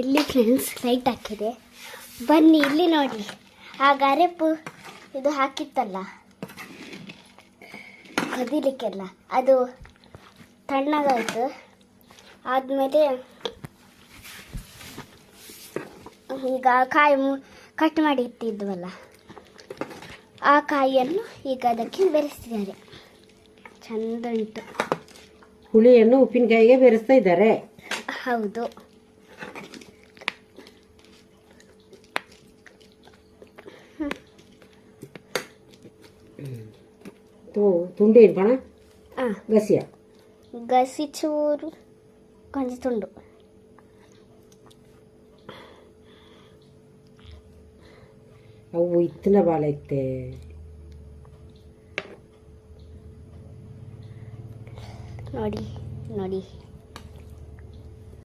ಇಲ್ಲಿ friends light ಹಾಕಿದೆ. ಬನ್ನಿ ಇಲ್ಲಿ ನೋಡಿ, ಆ ಗಾರೆಪ್ಪು ಇದು ಹಾಕಿತ್ತಲ್ಲ ಕದಿಲಿಕ್ಕೆಲ್ಲ, ಅದು ತಣ್ಣಗಾಯ್ತು. ಆದಮೇಲೆ ಈಗ ಕಾಯಿ ಕಟ್ ಮಾಡಿ ಇಟ್ಟಿದ್ವಲ್ಲ, ಆ ಕಾಯಿಯನ್ನು ಈಗ ಅದಕ್ಕೆ ಬೆರೆಸ್ತಿದ್ದಾರೆ. ಚಂದ ಉಂಟು. ಹುಳಿಯನ್ನು ಉಪ್ಪಿನಕಾಯಿಗೆ ಬೆರೆಸ್ತಾ ಇದ್ದಾರೆ. ಹೌದು. ತುಂಡು ಏನು ಕಣ? ಗಸಿಯ ಗಸಿ ಚೂರು ಕೊಂಚ ತುಂಡು. ಅವು ಇತ್ತಿನ ಬಾಳ ಐತೆ. ನೋಡಿ ನೋಡಿ